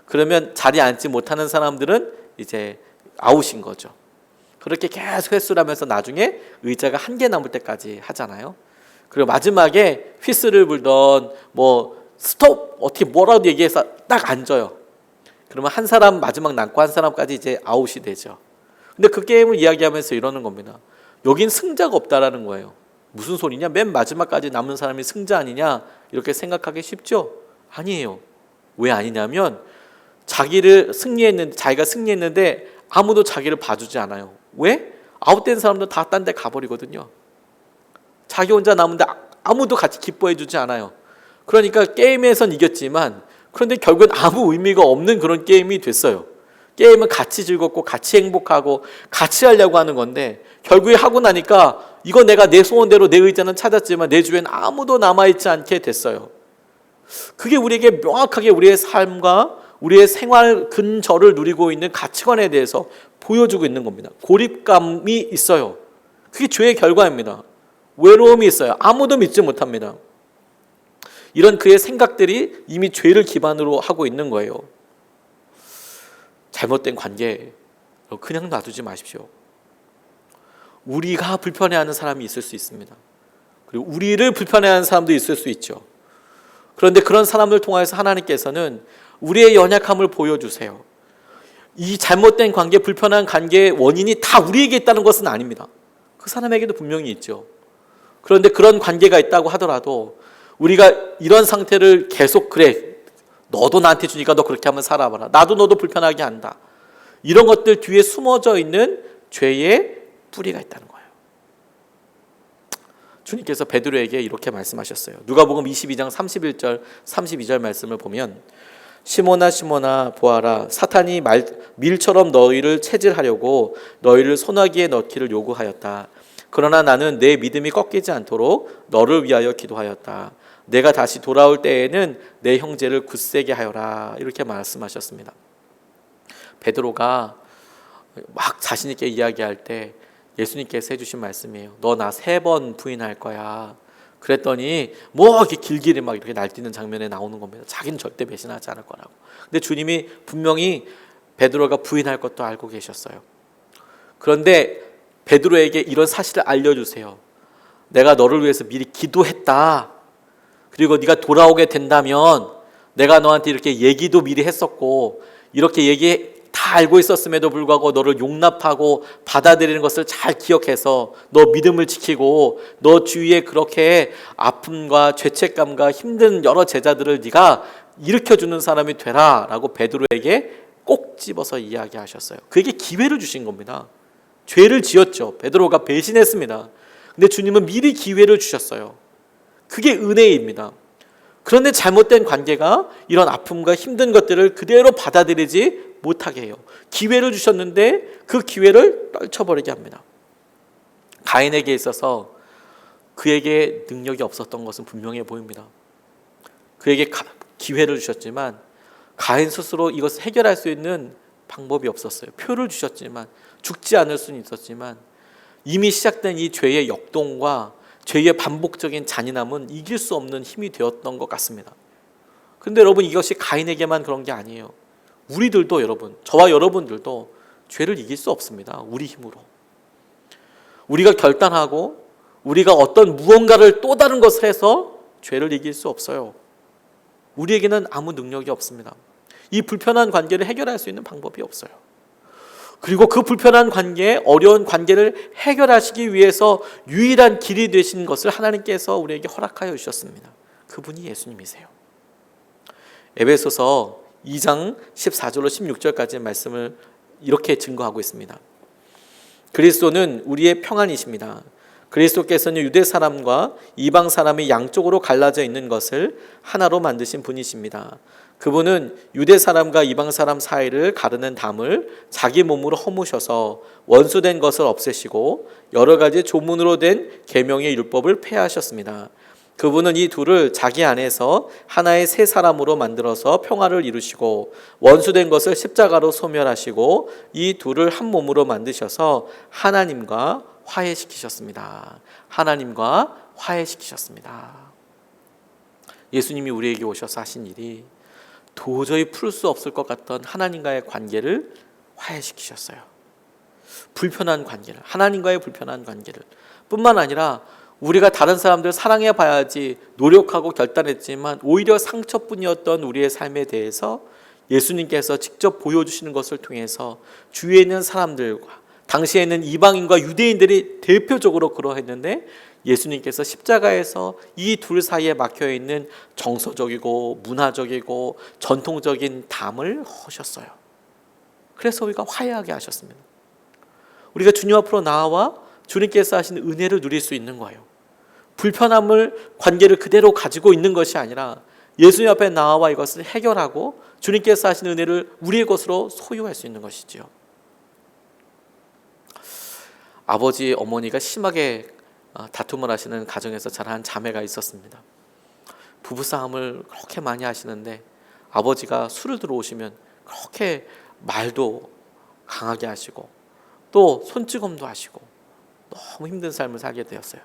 그러면 자리에 앉지 못하는 사람들은 이제 아웃인 거죠. 그렇게 계속 횟수를 하면서 나중에 의자가 한 개 남을 때까지 하잖아요. 그리고 마지막에 휘슬을 불던 스톱 어떻게 뭐라도 얘기해서 딱 앉아요. 그러면 한 사람 마지막 남고 한 사람까지 이제 아웃이 되죠. 근데 그 게임을 이야기하면서 이러는 겁니다. 여긴 승자가 없다라는 거예요. 무슨 소리냐? 맨 마지막까지 남은 사람이 승자 아니냐? 이렇게 생각하기 쉽죠? 아니에요. 왜 아니냐면 자기가 승리했는데 아무도 자기를 봐주지 않아요. 왜? 아웃된 사람들 다 딴 데 가버리거든요. 자기 혼자 남은데 아무도 같이 기뻐해 주지 않아요. 그러니까 게임에선 이겼지만 그런데 결국은 아무 의미가 없는 그런 게임이 됐어요. 게임은 같이 즐겁고 같이 행복하고 같이 하려고 하는 건데 결국에 하고 나니까 이거 내가 내 소원대로 내 의자는 찾았지만 내 주변에 아무도 남아있지 않게 됐어요. 그게 우리에게 명확하게 우리의 삶과 우리의 생활 근저를 누리고 있는 가치관에 대해서 보여주고 있는 겁니다. 고립감이 있어요. 그게 죄의 결과입니다. 외로움이 있어요. 아무도 믿지 못합니다. 이런 그의 생각들이 이미 죄를 기반으로 하고 있는 거예요. 잘못된 관계 그냥 놔두지 마십시오. 우리가 불편해하는 사람이 있을 수 있습니다. 그리고 우리를 불편해하는 사람도 있을 수 있죠. 그런데 그런 사람을 통해서 하나님께서는 우리의 연약함을 보여주세요. 이 잘못된 관계, 불편한 관계의 원인이 다 우리에게 있다는 것은 아닙니다. 그 사람에게도 분명히 있죠. 그런데 그런 관계가 있다고 하더라도 우리가 이런 상태를 계속 그래 너도 나한테 주니까 너 그렇게 한번 살아봐라. 나도 너도 불편하게 한다. 이런 것들 뒤에 숨어져 있는 죄의 뿌리가 있다는 거예요. 주님께서 베드로에게 이렇게 말씀하셨어요. 누가복음 22장 31절 32절 말씀을 보면 시몬아 시몬아 보아라 사탄이 밀처럼 너희를 체질하려고 너희를 소나기에 넣기를 요구하였다. 그러나 나는 내 믿음이 꺾이지 않도록 너를 위하여 기도하였다. 내가 다시 돌아올 때에는 내 형제를 굳세게 하여라. 이렇게 말씀하셨습니다. 베드로가 막 자신 있게 이야기할 때 예수님께서 해주신 말씀이에요. 너 나 3번 부인할 거야. 그랬더니 뭐 이렇게 길길이 막 이렇게 날뛰는 장면에 나오는 겁니다. 자기는 절대 배신하지 않을 거라고. 근데 주님이 분명히 베드로가 부인할 것도 알고 계셨어요. 그런데 베드로에게 이런 사실을 알려주세요. 내가 너를 위해서 미리 기도했다. 그리고 네가 돌아오게 된다면 내가 너한테 이렇게 얘기도 미리 했었고 이렇게 얘기 다 알고 있었음에도 불구하고 너를 용납하고 받아들이는 것을 잘 기억해서 너 믿음을 지키고 너 주위에 그렇게 아픔과 죄책감과 힘든 여러 제자들을 네가 일으켜주는 사람이 되라 라고 베드로에게 꼭 집어서 이야기하셨어요. 그에게 기회를 주신 겁니다. 죄를 지었죠. 베드로가 배신했습니다. 근데 주님은 미리 기회를 주셨어요. 그게 은혜입니다. 그런데 잘못된 관계가 이런 아픔과 힘든 것들을 그대로 받아들이지 못하게 해요. 기회를 주셨는데 그 기회를 떨쳐버리게 합니다. 가인에게 있어서 그에게 능력이 없었던 것은 분명해 보입니다. 그에게 기회를 주셨지만 가인 스스로 이것을 해결할 수 있는 방법이 없었어요. 표를 주셨지만 죽지 않을 수는 있었지만 이미 시작된 이 죄의 역동과 죄의 반복적인 잔인함은 이길 수 없는 힘이 되었던 것 같습니다. 그런데 여러분 이것이 가인에게만 그런 게 아니에요. 우리들도 여러분, 저와 여러분들도 죄를 이길 수 없습니다. 우리 힘으로. 우리가 결단하고 우리가 어떤 무언가를 또 다른 것을 해서 죄를 이길 수 없어요. 우리에게는 아무 능력이 없습니다. 이 불편한 관계를 해결할 수 있는 방법이 없어요. 그리고 그 불편한 관계, 어려운 관계를 해결하시기 위해서 유일한 길이 되신 것을 하나님께서 우리에게 허락하여 주셨습니다. 그분이 예수님이세요. 에베소서 2장 14절로 16절까지 말씀을 이렇게 증거하고 있습니다. 그리스도는 우리의 평안이십니다. 그리스도께서는 유대 사람과 이방 사람이 양쪽으로 갈라져 있는 것을 하나로 만드신 분이십니다. 그분은 유대 사람과 이방 사람 사이를 가르는 담을 자기 몸으로 허무셔서 원수된 것을 없애시고 여러 가지 조문으로 된 계명의 율법을 폐하셨습니다. 그분은 이 둘을 자기 안에서 하나의 새 사람으로 만들어서 평화를 이루시고 원수된 것을 십자가로 소멸하시고 이 둘을 한 몸으로 만드셔서 하나님과 화해시키셨습니다. 하나님과 화해시키셨습니다. 예수님이 우리에게 오셔서 하신 일이 도저히 풀 수 없을 것 같던 하나님과의 관계를 화해시키셨어요. 불편한 관계를, 하나님과의 불편한 관계를 뿐만 아니라 우리가 다른 사람들 사랑해 봐야지 노력하고 결단했지만 오히려 상처뿐이었던 우리의 삶에 대해서 예수님께서 직접 보여주시는 것을 통해서 주위에 있는 사람들과 당시에는 이방인과 유대인들이 대표적으로 그러했는데 예수님께서 십자가에서 이 둘 사이에 막혀 있는 정서적이고 문화적이고 전통적인 담을 허셨어요. 그래서 우리가 화해하게 하셨습니다. 우리가 주님 앞으로 나와 주님께서 하신 은혜를 누릴 수 있는 거예요. 불편함을 관계를 그대로 가지고 있는 것이 아니라 예수님 앞에 나와 이것을 해결하고 주님께서 하신 은혜를 우리의 것으로 소유할 수 있는 것이지요. 아버지, 어머니가 심하게 다툼을 하시는 가정에서 자란 자매가 있었습니다. 부부싸움을 그렇게 많이 하시는데 아버지가 술을 들어오시면 그렇게 말도 강하게 하시고 또 손찌검도 하시고 너무 힘든 삶을 살게 되었어요.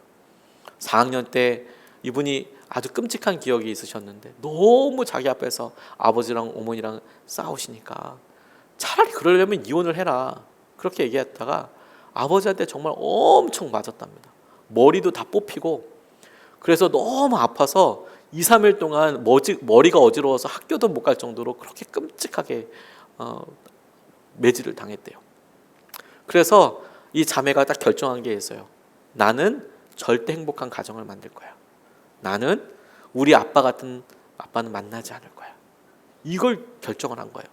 4학년 때 이분이 아주 끔찍한 기억이 있으셨는데 너무 자기 앞에서 아버지랑 어머니랑 싸우시니까 차라리 그러려면 이혼을 해라 그렇게 얘기했다가 아버지한테 정말 엄청 맞았답니다. 머리도 다 뽑히고 그래서 너무 아파서 2, 3일 동안 머리가 어지러워서 학교도 못 갈 정도로 그렇게 끔찍하게 매질을 당했대요. 그래서 이 자매가 딱 결정한 게 있어요. 나는 절대 행복한 가정을 만들 거야. 나는 우리 아빠 같은 아빠는 만나지 않을 거야. 이걸 결정을 한 거예요.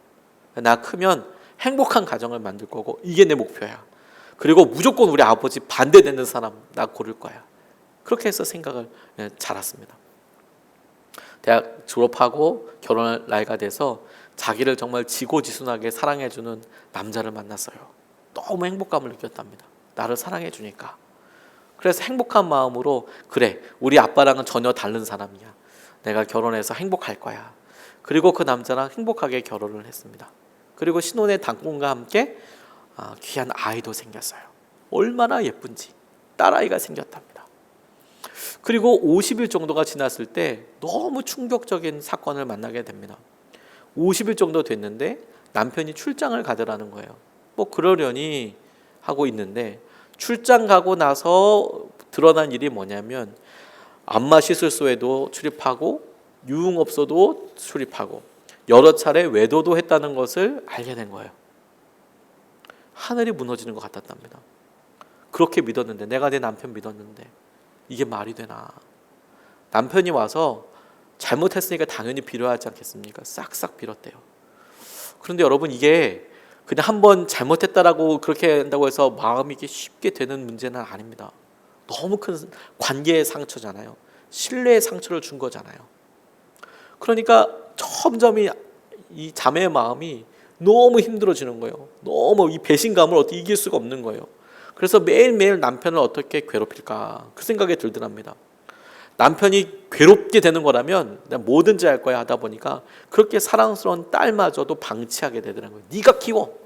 나 크면 행복한 가정을 만들 거고 이게 내 목표야. 그리고 무조건 우리 아버지 반대되는 사람 나 고를 거야. 그렇게 해서 생각을 잘했습니다. 대학 졸업하고 결혼할 나이가 돼서 자기를 정말 지고지순하게 사랑해주는 남자를 만났어요. 너무 행복감을 느꼈답니다. 나를 사랑해주니까. 그래서 행복한 마음으로 그래 우리 아빠랑은 전혀 다른 사람이야. 내가 결혼해서 행복할 거야. 그리고 그 남자랑 행복하게 결혼을 했습니다. 그리고 신혼의 당분과 함께 귀한 아이도 생겼어요. 얼마나 예쁜지 딸아이가 생겼답니다. 그리고 50일 정도가 지났을 때 너무 충격적인 사건을 만나게 됩니다. 50일 정도 됐는데 남편이 출장을 가더라는 거예요. 뭐 그러려니 하고 있는데 출장 가고 나서 드러난 일이 뭐냐면 안마 시술소에도 출입하고 유흥업소도 출입하고 여러 차례 외도도 했다는 것을 알게 된 거예요. 하늘이 무너지는 것 같았답니다. 그렇게 믿었는데 내가 내 남편 믿었는데 이게 말이 되나. 남편이 와서 잘못했으니까 당연히 빌어야 하지 않겠습니까? 싹싹 빌었대요. 그런데 여러분 이게 그냥 한번 잘못했다라고 그렇게 한다고 해서 마음이 이게 쉽게 되는 문제는 아닙니다. 너무 큰 관계의 상처잖아요. 신뢰의 상처를 준 거잖아요. 그러니까 점점 이 자매의 마음이 너무 힘들어지는 거예요. 너무 이 배신감을 어떻게 이길 수가 없는 거예요. 그래서 매일매일 남편을 어떻게 괴롭힐까 그 생각이 들더랍니다. 남편이 괴롭게 되는 거라면 내가 뭐든지 할 거야 하다 보니까 그렇게 사랑스러운 딸마저도 방치하게 되더라는 거예요. 네가 키워,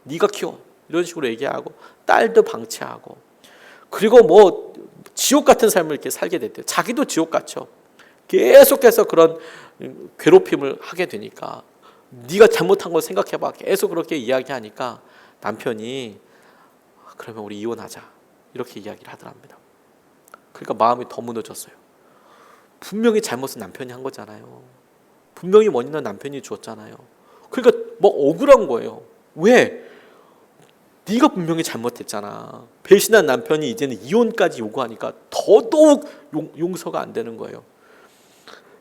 네가 키워 이런 식으로 얘기하고 딸도 방치하고 그리고 뭐 지옥 같은 삶을 이렇게 살게 됐대요. 자기도 지옥 같죠. 계속해서 그런 괴롭힘을 하게 되니까 네가 잘못한 걸 생각해봐. 계속 그렇게 이야기하니까 남편이 그러면 우리 이혼하자 이렇게 이야기를 하더랍니다. 그러니까 마음이 더 무너졌어요. 분명히 잘못은 남편이 한 거잖아요. 분명히 원인은 남편이 주었잖아요. 그러니까 뭐 억울한 거예요. 왜? 네가 분명히 잘못했잖아. 배신한 남편이 이제는 이혼까지 요구하니까 더더욱 용서가 안 되는 거예요.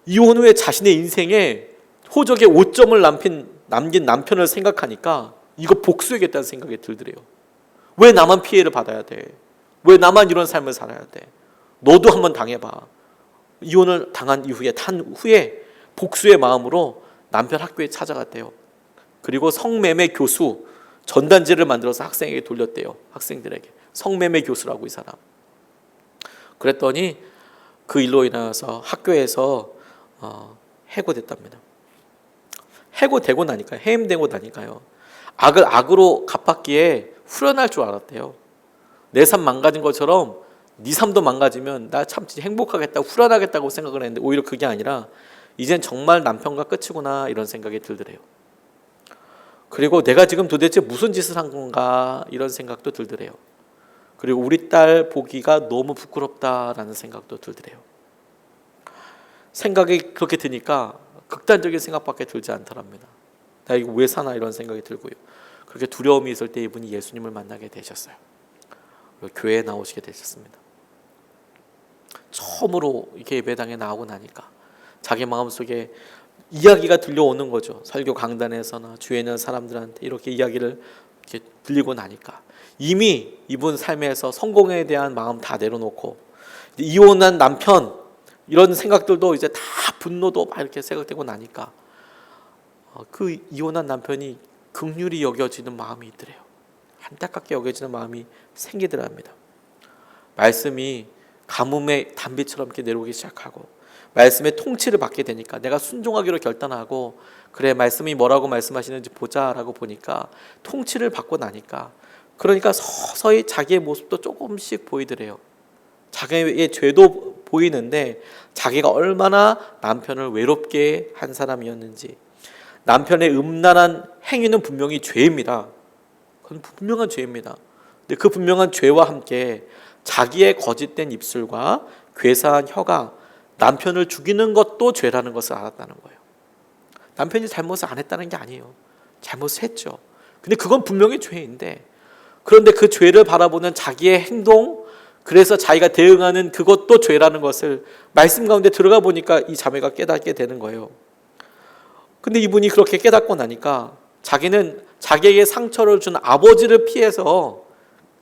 이혼 후에 자신의 인생에 호적에 5점을 남긴 남편을 생각하니까 이거 복수해야겠다는 생각이 들더래요. 왜 나만 피해를 받아야 돼? 왜 나만 이런 삶을 살아야 돼? 너도 한번 당해봐. 이혼을 당한 이후에 탄 후에 복수의 마음으로 남편 학교에 찾아갔대요. 그리고 성매매 교수 전단지를 만들어서 학생에게 돌렸대요. 학생들에게 성매매 교수라고 이 사람. 그랬더니 그 일로 인해서 학교에서 해고됐답니다. 해고되고 나니까 해임되고 나니까요. 악을 악으로 갚았기에 후련할 줄 알았대요. 내 삶 망가진 것처럼 네 삶도 망가지면 나 참 행복하겠다 후련하겠다고 생각을 했는데 오히려 그게 아니라 이젠 정말 남편과 끝이구나 이런 생각이 들더래요. 그리고 내가 지금 도대체 무슨 짓을 한 건가 이런 생각도 들더래요. 그리고 우리 딸 보기가 너무 부끄럽다라는 생각도 들더래요. 생각이 그렇게 드니까 극단적인 생각밖에 들지 않더랍니다. 나 이거 왜 사나 이런 생각이 들고요. 그렇게 두려움이 있을 때 이분이 예수님을 만나게 되셨어요. 교회에 나오시게 되셨습니다. 처음으로 이렇게 예배당에 나오고 나니까 자기 마음속에 이야기가 들려오는 거죠. 설교 강단에서나 주위에 있는 사람들한테 이렇게 이야기를 이렇게 들리고 나니까 이미 이분 삶에서 성공에 대한 마음 다 내려놓고 이혼한 남편 이런 생각들도 이제 다 분노도 막 이렇게 생각되고 나니까 그 이혼한 남편이 긍휼히 여겨지는 마음이 있더래요. 안타깝게 여겨지는 마음이 생기더랍니다. 말씀이 가뭄의 단비처럼 이렇게 내려오기 시작하고 말씀의 통치를 받게 되니까 내가 순종하기로 결단하고 그래 말씀이 뭐라고 말씀하시는지 보자라고 보니까 통치를 받고 나니까 그러니까 서서히 자기의 모습도 조금씩 보이더래요. 자기의 죄도 보이는데 자기가 얼마나 남편을 외롭게 한 사람이었는지 남편의 음란한 행위는 분명히 죄입니다. 그건 분명한 죄입니다. 근데 그 분명한 죄와 함께 자기의 거짓된 입술과 괴사한 혀가 남편을 죽이는 것도 죄라는 것을 알았다는 거예요. 남편이 잘못을 안 했다는 게 아니에요. 잘못을 했죠. 근데 그건 분명히 죄인데 그런데 그 죄를 바라보는 자기의 행동 그래서 자기가 대응하는 그것도 죄라는 것을 말씀 가운데 들어가 보니까 이 자매가 깨닫게 되는 거예요. 근데 이분이 그렇게 깨닫고 나니까 자기는 자기에게 상처를 준 아버지를 피해서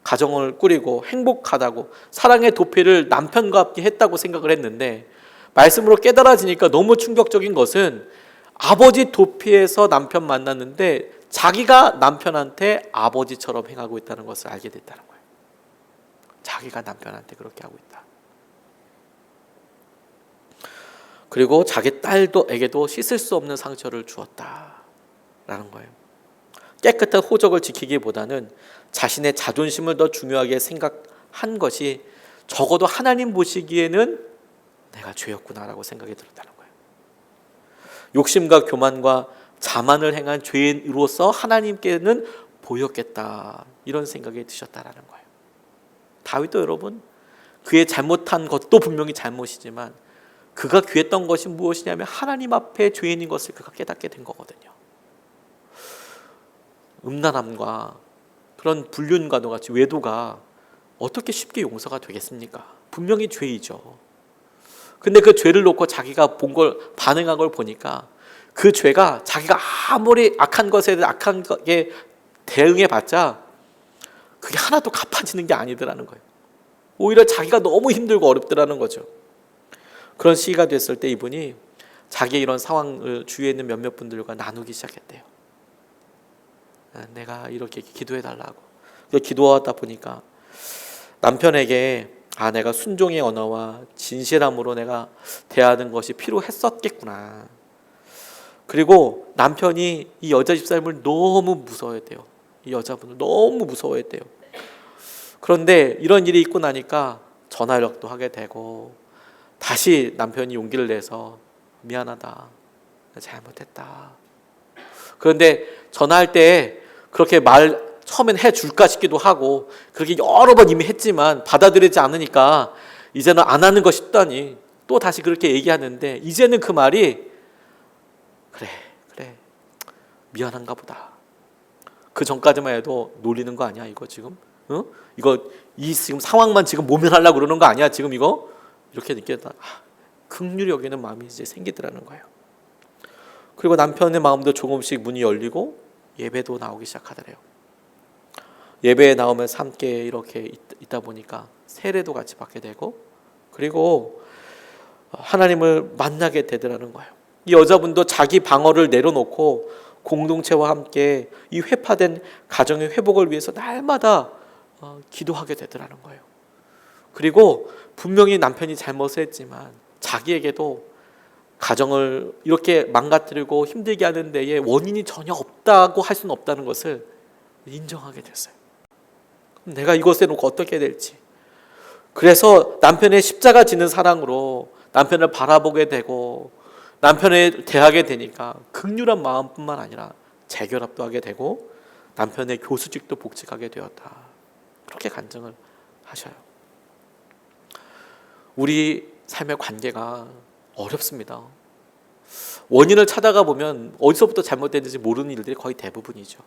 가정을 꾸리고 행복하다고 사랑의 도피를 남편과 함께 했다고 생각을 했는데 말씀으로 깨달아지니까 너무 충격적인 것은 아버지 도피해서 남편 만났는데 자기가 남편한테 아버지처럼 행하고 있다는 것을 알게 됐다는 거예요. 자기가 남편한테 그렇게 하고 있다. 그리고 자기 딸에게도 씻을 수 없는 상처를 주었다라는 거예요. 깨끗한 호적을 지키기보다는 자신의 자존심을 더 중요하게 생각한 것이 적어도 하나님 보시기에는 내가 죄였구나라고 생각이 들었다는 거예요. 욕심과 교만과 자만을 행한 죄인으로서 하나님께는 보였겠다 이런 생각이 드셨다라는 거예요. 다윗도 여러분 그의 잘못한 것도 분명히 잘못이지만 그가 귀했던 것이 무엇이냐면 하나님 앞에 죄인인 것을 그가 깨닫게 된 거거든요. 음란함과 그런 불륜과도 같이 외도가 어떻게 쉽게 용서가 되겠습니까? 분명히 죄이죠. 근데 그 죄를 놓고 자기가 본 걸 반응한 걸 보니까 그 죄가 자기가 아무리 악한 것에 악하게 대응해 봤자 그게 하나도 갚아지는 게 아니더라는 거예요. 오히려 자기가 너무 힘들고 어렵더라는 거죠. 그런 시기가 됐을 때 이분이 자기의 이런 상황을 주위에 있는 몇몇 분들과 나누기 시작했대요. 내가 이렇게 기도해 달라고. 기도하다 보니까 남편에게 내가 순종의 언어와 진실함으로 내가 대하는 것이 필요했었겠구나. 그리고 남편이 이 여자 집사님을 너무 무서워했대요. 이 여자분을 너무 무서워했대요. 그런데 이런 일이 있고 나니까 전화 연락도 하게 되고 다시 남편이 용기를 내서 미안하다. 잘못했다. 그런데 전화할 때 그렇게 말 처음엔 해줄까 싶기도 하고 그렇게 여러 번 이미 했지만 받아들이지 않으니까 이제는 안 하는 거 싶다니 또 다시 그렇게 얘기하는데 이제는 그 말이 그래 미안한가 보다. 그 전까지만 해도 놀리는 거 아니야 이거 지금? 이거 이 지금 상황만 지금 모면하려고 그러는 거 아니야 지금 이거? 이렇게 느꼈다. 긍휼히 여기는 마음이 이제 생기더라는 거예요. 그리고 남편의 마음도 조금씩 문이 열리고 예배도 나오기 시작하더래요. 예배에 나오면서 함께 이렇게 있다 보니까 세례도 같이 받게 되고 그리고 하나님을 만나게 되더라는 거예요. 이 여자분도 자기 방어를 내려놓고 공동체와 함께 이 회파된 가정의 회복을 위해서 날마다 기도하게 되더라는 거예요. 그리고 분명히 남편이 잘못을 했지만 자기에게도 가정을 이렇게 망가뜨리고 힘들게 하는 데에 원인이 전혀 없다고 할 수는 없다는 것을 인정하게 됐어요. 내가 이것에 놓고 어떻게 될지. 그래서 남편의 십자가 지는 사랑으로 남편을 바라보게 되고 남편에 대하게 되니까 긍휼한 마음뿐만 아니라 재결합도 하게 되고 남편의 교수직도 복직하게 되었다. 그렇게 간증을 하셔요. 우리 삶의 관계가 어렵습니다. 원인을 찾아가 보면 어디서부터 잘못됐는지 모르는 일들이 거의 대부분이죠.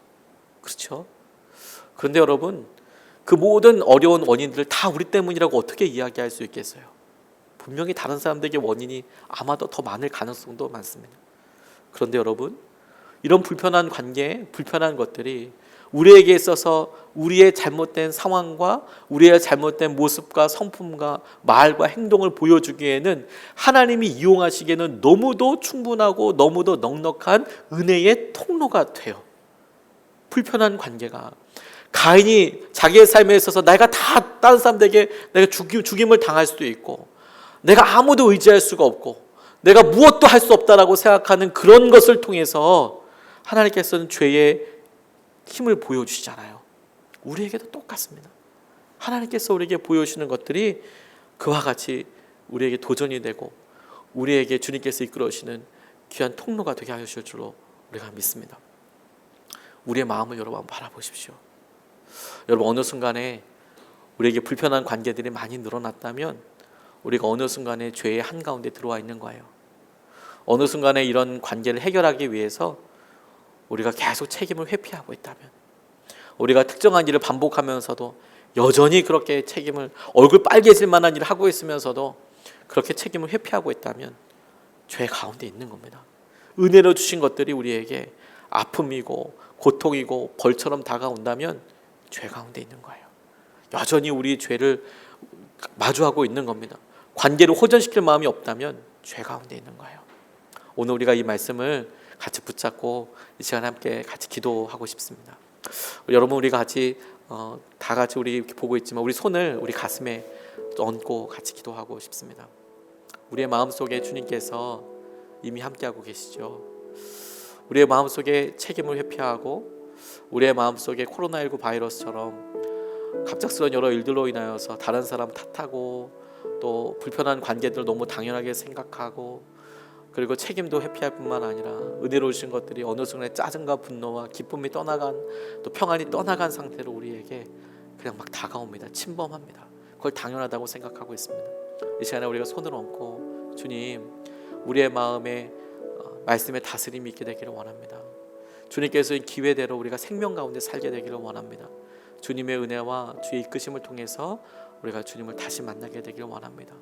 그렇죠? 그런데 여러분 그 모든 어려운 원인들을 다 우리 때문이라고 어떻게 이야기할 수 있겠어요? 분명히 다른 사람들에게 원인이 아마도 더 많을 가능성도 많습니다. 그런데 여러분, 이런 불편한 관계, 불편한 것들이 우리에게 있어서 우리의 잘못된 상황과 우리의 잘못된 모습과 성품과 말과 행동을 보여주기에는 하나님이 이용하시기에는 너무도 충분하고 너무도 넉넉한 은혜의 통로가 돼요. 불편한 관계가, 가인이 자기의 삶에 있어서 내가 다 다른 사람들에게 내가 죽임을 당할 수도 있고, 내가 아무도 의지할 수가 없고, 내가 무엇도 할 수 없다라고 생각하는 그런 것을 통해서 하나님께서는 죄의 힘을 보여주시잖아요. 우리에게도 똑같습니다. 하나님께서 우리에게 보여주시는 것들이 그와 같이 우리에게 도전이 되고 우리에게 주님께서 이끌어주시는 귀한 통로가 되게 하실 줄로 우리가 믿습니다. 우리의 마음을 여러분 바라보십시오. 여러분, 어느 순간에 우리에게 불편한 관계들이 많이 늘어났다면 우리가 어느 순간에 죄의 한가운데 들어와 있는 거예요. 어느 순간에 이런 관계를 해결하기 위해서 우리가 계속 책임을 회피하고 있다면, 우리가 특정한 일을 반복하면서도 여전히 그렇게 책임을, 얼굴 빨개질 만한 일을 하고 있으면서도 그렇게 책임을 회피하고 있다면 죄 가운데 있는 겁니다. 은혜로 주신 것들이 우리에게 아픔이고 고통이고 벌처럼 다가온다면 죄 가운데 있는 거예요. 여전히 우리 죄를 마주하고 있는 겁니다. 관계를 호전시킬 마음이 없다면 죄 가운데 있는 거예요. 오늘 우리가 이 말씀을 같이 붙잡고 이 시간에 함께 같이 기도하고 싶습니다. 여러분, 우리 같이 다 같이 우리 보고 있지만 우리 손을 우리 가슴에 얹고 같이 기도하고 싶습니다. 우리의 마음속에 주님께서 이미 함께하고 계시죠. 우리의 마음속에 책임을 회피하고 우리의 마음속에 코로나19 바이러스처럼 갑작스러운 여러 일들로 인하여서 다른 사람 탓하고 또 불편한 관계들을 너무 당연하게 생각하고, 그리고 책임도 회피할 뿐만 아니라 은혜로우신 것들이 어느 순간에 짜증과 분노와 기쁨이 떠나간, 또 평안이 떠나간 상태로 우리에게 그냥 막 다가옵니다. 침범합니다. 그걸 당연하다고 생각하고 있습니다. 이 시간에 우리가 손을 얹고 주님, 우리의 마음에 말씀의 다스림이 있게 되기를 원합니다. 주님께서 이 기회대로 우리가 생명 가운데 살게 되기를 원합니다. 주님의 은혜와 주의 이끄심을 통해서 우리가 주님을 다시 만나게 되기를 원합니다.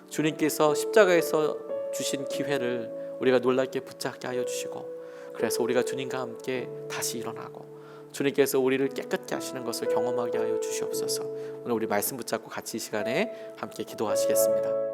주님께서 십자가에서 주신 기회를 우리가 놀랍게 붙잡게 하여 주시고, 그래서 우리가 주님과 함께 다시 일어나고 주님께서 우리를 깨끗게 하시는 것을 경험하게 하여 주시옵소서. 오늘 우리 말씀 붙잡고 같이 이 시간에 함께 기도하시겠습니다.